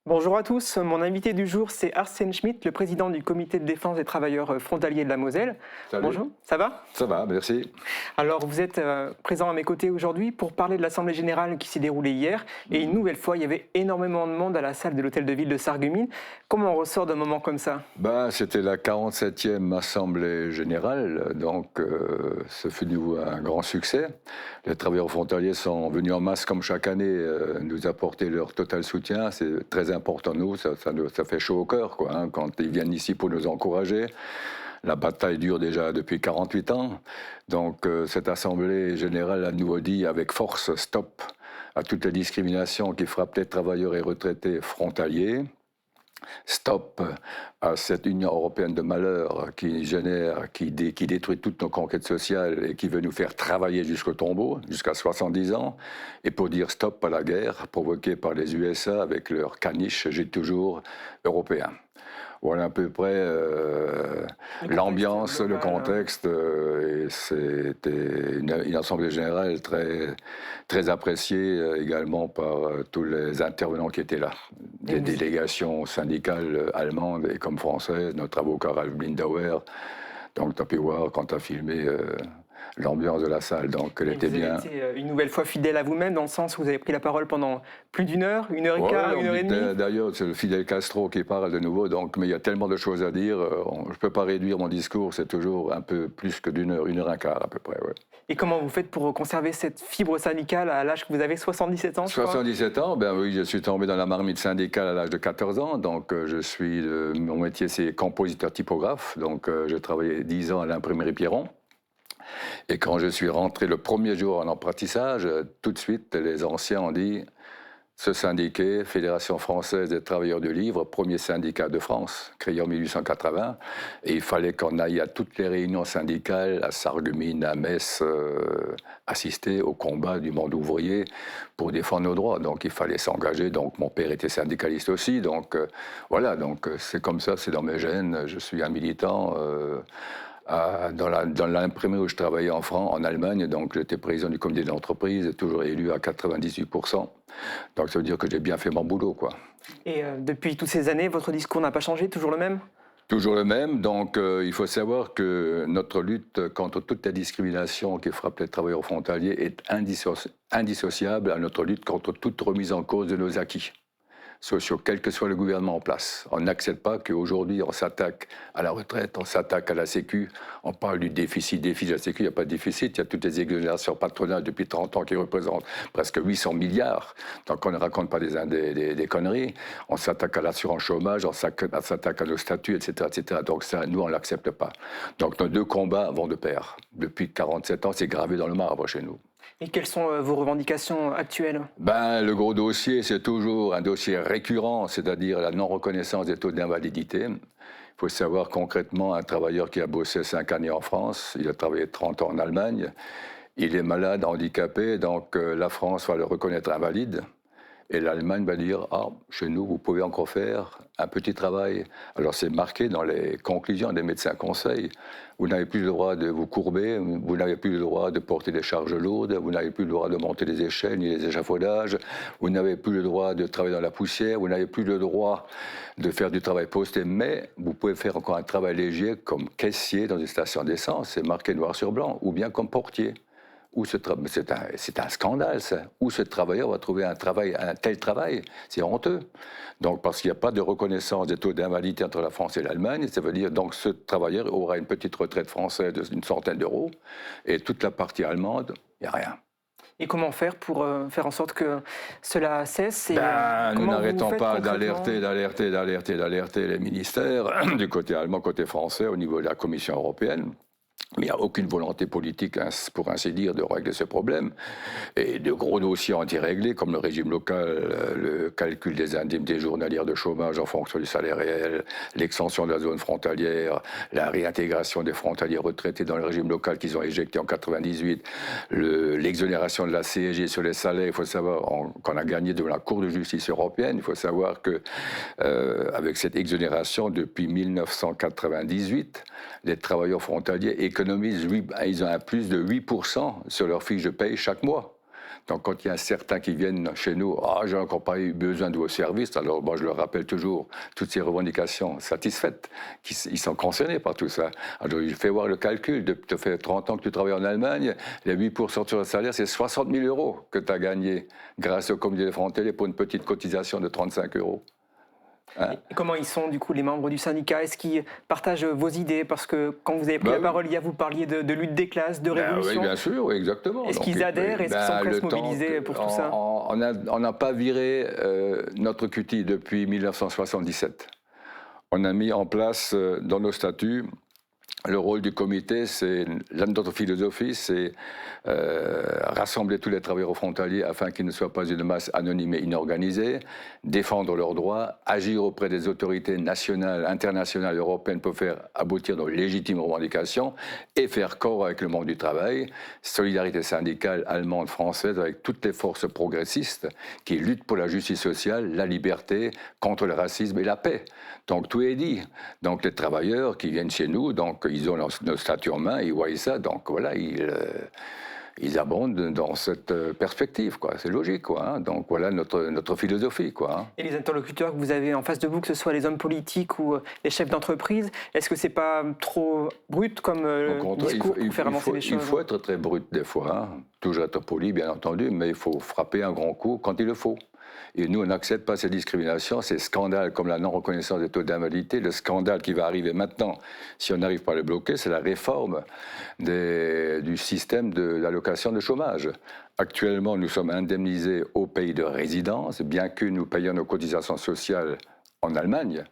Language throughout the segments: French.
Bonjour à tous, mon invité du jour c'est Arsène Schmitt, le président du comité de défense des travailleurs frontaliers de la Moselle. Salut, Bonjour, ça va? ça va, merci. Alors vous êtes présent à mes côtés aujourd'hui pour parler de l'Assemblée générale qui s'est déroulée hier et une Mhm. nouvelle fois il y avait énormément de monde à la salle de l'hôtel de ville de Sarreguemines. Comment on ressort d'un moment comme ça? C'était la 47e Assemblée générale, donc ce fut un grand succès. Les travailleurs frontaliers sont venus en masse comme chaque année nous apporter leur total soutien. C'est très important, ça fait chaud au cœur quoi, hein, quand ils viennent ici pour nous encourager. La bataille dure déjà depuis 48 ans. Donc cette Assemblée générale a de nouveau dit avec force stop à toutes les discriminations qui frappent les travailleurs et retraités frontaliers. Stop à cette Union européenne de malheur qui génère, qui détruit toutes nos conquêtes sociales et qui veut nous faire travailler jusqu'au tombeau, jusqu'à 70 ans. Et pour dire stop à la guerre provoquée par les USA avec leur caniche, j'ai toujours européen. Voilà à peu près l'ambiance, le contexte. Et c'était une assemblée générale très appréciée également par tous les intervenants qui étaient là. Des délégations syndicales allemandes et comme françaises, notre avocat Ralf Blindauer. Donc tu as pu voir quand tu as filmé l'ambiance de la salle, donc elle Et était vous avez bien. été une nouvelle fois fidèle à vous-même dans le sens où vous avez pris la parole pendant plus une heure et Ouais, quart, on une heure et demie. d'ailleurs, c'est le Fidel Castro qui parle de nouveau, donc, mais il y a tellement de choses à dire, je ne peux pas réduire mon discours, c'est toujours un peu plus que une heure et quart à peu près. Ouais. Et comment vous faites pour conserver cette fibre syndicale à l'âge que vous avez, 77 ans je crois? 77 ans, ben oui, je suis tombé dans la marmite syndicale à l'âge de 14 ans, donc mon métier c'est compositeur typographe, donc j'ai travaillé 10 ans à l'imprimerie Pierron. Et quand je suis rentré le premier jour en apprentissage, tout de suite, les anciens ont dit se syndiquer, Fédération française des travailleurs du livre, premier syndicat de France, créé en 1880. Et il fallait qu'on aille à toutes les réunions syndicales, à Sarreguemines, à Metz, assister au combat du monde ouvrier pour défendre nos droits. Donc il fallait s'engager. Donc mon père était syndicaliste aussi. Donc voilà, donc c'est comme ça, c'est dans mes gènes. Je suis un militant. Dans l'imprimerie où je travaillais en Allemagne, donc j'étais président du comité d'entreprise, toujours élu à 98%. Donc ça veut dire que j'ai bien fait mon boulot, quoi. Et depuis toutes ces années, votre discours n'a pas changé, toujours le même? Toujours le même, donc il faut savoir que notre lutte contre toute la discrimination qui frappe les travailleurs frontaliers est indissociable à notre lutte contre toute remise en cause de nos acquis sociaux, quel que soit le gouvernement en place. On n'accepte pas qu'aujourd'hui, on s'attaque à la retraite, on s'attaque à la Sécu, on parle du déficit de la Sécu, il n'y a pas de déficit, il y a toutes les exonérations patronales depuis 30 ans qui représentent presque 800 milliards, donc on ne raconte pas des conneries, on s'attaque à l'assurance chômage, on s'attaque à nos statuts, etc., etc. Donc ça, nous, on ne l'accepte pas. Donc nos deux combats vont de pair. Depuis 47 ans, c'est gravé dans le marbre chez nous. Et quelles sont vos revendications actuelles? Le gros dossier, c'est toujours un dossier récurrent, c'est-à-dire la non-reconnaissance des taux d'invalidité. Il faut savoir concrètement, un travailleur qui a bossé 5 années en France, il a travaillé 30 ans en Allemagne, il est malade, handicapé, donc la France va le reconnaître invalide. Et l'Allemagne va dire, ah, chez nous, vous pouvez encore faire un petit travail. Alors c'est marqué dans les conclusions des médecins conseils. Vous n'avez plus le droit de vous courber, vous n'avez plus le droit de porter des charges lourdes, vous n'avez plus le droit de monter les échelles ni les échafaudages, vous n'avez plus le droit de travailler dans la poussière, vous n'avez plus le droit de faire du travail posté, mais vous pouvez faire encore un travail léger comme caissier dans une station d'essence, c'est marqué noir sur blanc, ou bien comme portier. C'est un scandale, ça. Où ce travailleur va trouver un tel travail? C'est honteux. Donc, parce qu'il n'y a pas de reconnaissance des taux d'invalidité entre la France et l'Allemagne, ça veut dire donc ce travailleur aura une petite retraite française d'une centaine d'euros, et toute la partie allemande, il n'y a rien. Et comment faire pour faire en sorte que cela cesse et, Nous comment vous n'arrêtons faites pas concrètement? d'alerter les ministères, du côté allemand, côté français, au niveau de la Commission européenne. Mais il n'y a aucune volonté politique, pour ainsi dire, de régler ce problème. Et de gros dossiers ont été réglés, comme le régime local, le calcul des indemnités journalières de chômage en fonction du salaire réel, l'extension de la zone frontalière, la réintégration des frontaliers retraités dans le régime local qu'ils ont éjecté en 98, l'exonération de la CSG sur les salaires. Il faut savoir qu'on a gagné devant la Cour de justice européenne. Il faut savoir que avec cette exonération, depuis 1998, les travailleurs frontaliers économisent, ils ont un plus de 8% sur leur fiche de paye chaque mois. Donc quand il y a certains qui viennent chez nous, ah, j'ai encore pas eu besoin de vos services, alors moi je leur rappelle toujours toutes ces revendications satisfaites, ils sont concernés par tout ça. Alors je fais voir le calcul, ça fait 30 ans que tu travailles en Allemagne, les 8% sur le salaire, c'est 60 000 euros que tu as gagné grâce au comité frontalier pour une petite cotisation de 35 euros. Hein? Et comment ils sont, du coup, les membres du syndicat? Est-ce qu'ils partagent vos idées? Parce que quand vous avez pris la parole hier, vous parliez de lutte des classes, de révolution. Oui, bien sûr, oui, exactement. Est-ce qu'ils adhèrent? Est-ce qu'ils sont prêts à se mobiliser pour tout ça? On n'a pas viré notre QT depuis 1977. On a mis en place dans nos statuts le rôle du comité, c'est notre philosophie, c'est rassembler tous les travailleurs frontaliers afin qu'ils ne soient pas une masse anonyme et inorganisée, défendre leurs droits, agir auprès des autorités nationales, internationales, européennes pour faire aboutir nos légitimes revendications et faire corps avec le monde du travail, solidarité syndicale allemande, française, avec toutes les forces progressistes qui luttent pour la justice sociale, la liberté, contre le racisme et la paix. Donc tout est dit. Donc les travailleurs qui viennent chez nous, donc ils ont nos statuts en main, ils voient ça, donc voilà, ils abondent dans cette perspective, quoi. C'est logique, quoi. Hein. Donc voilà notre philosophie, quoi. Hein. Et les interlocuteurs que vous avez en face de vous, que ce soit les hommes politiques ou les chefs d'entreprise, est-ce que c'est pas trop brut comme discours pour faire avancer les choses? Il faut être très brut des fois, hein. Toujours être poli, bien entendu, mais il faut frapper un grand coup quand il le faut. Et nous, on n'accepte pas ces discriminations, ces scandales comme la non-reconnaissance des taux d'invalidité. Le scandale qui va arriver maintenant, si on n'arrive pas à le bloquer, c'est la réforme du système de l'allocation de chômage. Actuellement, nous sommes indemnisés au pays de résidence, bien que nous payons nos cotisations sociales en Allemagne.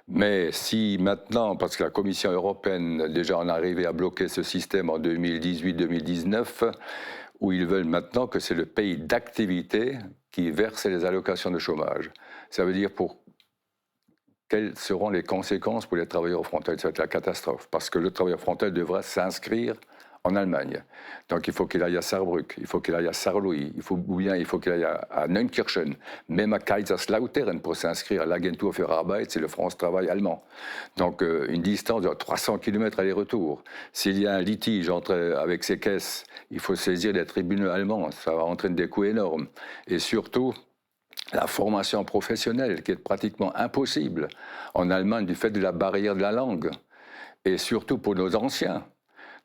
Mais si maintenant, parce que la Commission européenne déjà en est arrivée à bloquer ce système en 2018-2019, où ils veulent maintenant que c'est le pays d'activité qui verse les allocations de chômage. Ça veut dire quelles seront les conséquences pour les travailleurs frontaliers? Ça va être la catastrophe, parce que le travailleur frontalier devra s'inscrire en Allemagne. Donc il faut qu'il aille à Saarbrück, il faut qu'il aille à Saarlouis, ou bien il faut qu'il aille à Neunkirchen, même à Kaiserslautern pour s'inscrire à l'Agentur für Arbeit, c'est le France Travail allemand. Donc une distance de 300 km aller-retour. S'il y a un litige avec ces caisses, il faut saisir les tribunaux allemands, ça va entraîner des coûts énormes. Et surtout, la formation professionnelle qui est pratiquement impossible en Allemagne du fait de la barrière de la langue. Et surtout pour nos anciens.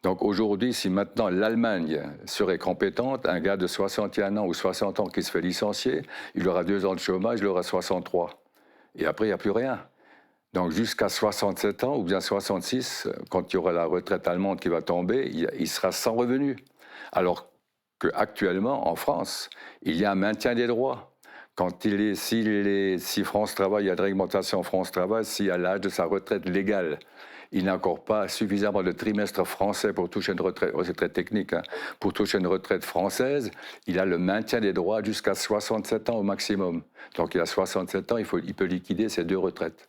Donc aujourd'hui, si maintenant l'Allemagne serait compétente, un gars de 61 ans ou 60 ans qui se fait licencier, il aura 2 ans de chômage, il aura 63. Et après, il n'y a plus rien. Donc jusqu'à 67 ans ou bien 66, quand il y aura la retraite allemande qui va tomber, il sera sans revenu. Alors qu'actuellement, en France, il y a un maintien des droits. Si France Travail, il y a de réglementation France Travail, si à l'âge de sa retraite légale, il n'a encore pas suffisamment de trimestres français pour toucher une retraite, c'est très technique, hein, pour toucher une retraite française, il a le maintien des droits jusqu'à 67 ans au maximum. Donc il a 67 ans, il peut liquider ses 2 retraites.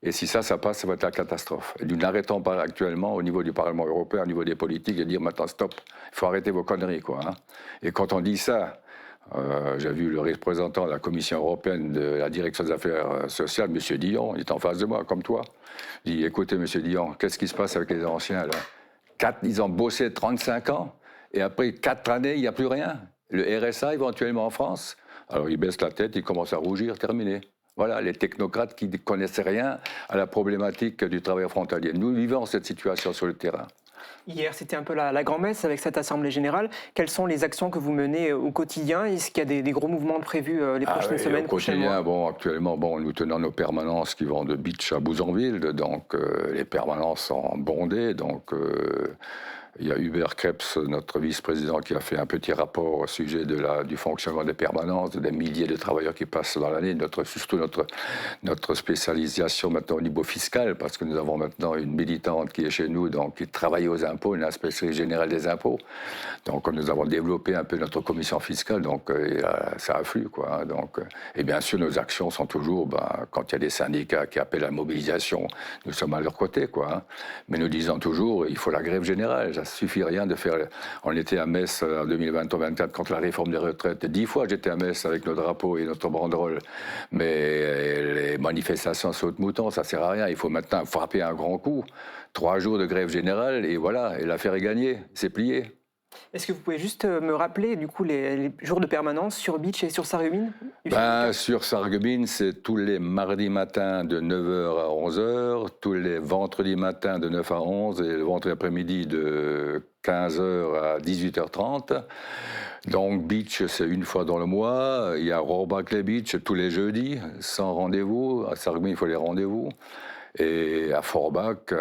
Et si ça passe, ça va être la catastrophe. Et nous n'arrêtons pas actuellement au niveau du Parlement européen, au niveau des politiques, de dire maintenant stop, il faut arrêter vos conneries, quoi. Hein. Et quand on dit ça, j'ai vu le représentant de la Commission européenne de la Direction des affaires sociales, M. Dion, il est en face de moi, comme toi. Il dit, écoutez, M. Dion, qu'est-ce qui se passe avec les anciens, là? Ils ont bossé 35 ans, et après 4 années, il n'y a plus rien. Le RSA, éventuellement en France. Alors, il baisse la tête, il commence à rougir, terminé. Voilà, les technocrates qui ne connaissaient rien à la problématique du travail frontalier. Nous vivons cette situation sur le terrain. Hier, c'était un peu la grand-messe avec cette Assemblée générale. Quelles sont les actions que vous menez au quotidien? Est-ce qu'il y a des gros mouvements prévus les prochaines semaines, prochains mois? Actuellement, nous tenons nos permanences qui vont de Bitche à Bouzonville. Donc, les permanences sont bondées. Donc, il y a Hubert Krebs, notre vice-président, qui a fait un petit rapport au sujet du fonctionnement des permanences, des milliers de travailleurs qui passent dans l'année, surtout notre spécialisation maintenant au niveau fiscal, parce que nous avons maintenant une militante qui est chez nous, donc qui travaille aux impôts, une inspectrice générale des impôts. Donc nous avons développé un peu notre commission fiscale, donc ça afflue, quoi. Donc, et bien sûr, nos actions sont toujours, quand il y a des syndicats qui appellent à la mobilisation, nous sommes à leur côté, quoi. Hein. Mais nous disons toujours, il faut la grève générale. Ça suffit rien de faire. On était à Metz en 2020-2024 contre la réforme des retraites. 10 fois j'étais à Metz avec nos drapeaux et notre banderole. Mais les manifestations saute-mouton, ça sert à rien. Il faut maintenant frapper un grand coup. 3 jours de grève générale et voilà, et l'affaire est gagnée. C'est plié. Est-ce que vous pouvez juste me rappeler du coup les jours de permanence sur Beach et sur Sarreguemines? Sur Sarreguemines, c'est tous les mardis matins de 9h à 11h, tous les vendredis matins de 9 à 11 et le vendredi après-midi de 15h à 18h30. Donc Beach, c'est une fois dans le mois. Il y a Rohrbach Beach tous les jeudis, sans rendez-vous. À Sarreguemines, il faut les rendez-vous. Et à Forbach,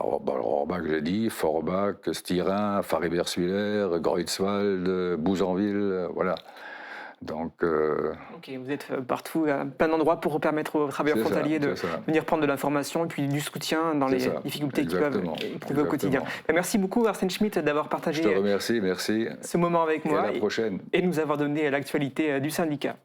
Rohrbach, j'ai dit, Forbach, Styrin, Faribersuiller, Greuzwald, Bouzanville, voilà. Donc, Ok, vous êtes partout, à plein d'endroits pour permettre aux travailleurs frontaliers de venir prendre de l'information et puis du soutien dans les difficultés qu'ils peuvent éprouver au quotidien. Merci beaucoup Arsène Schmitt d'avoir partagé je te remercie, merci. ce moment avec moi et à la prochaine. Et nous avoir donné l'actualité du syndicat.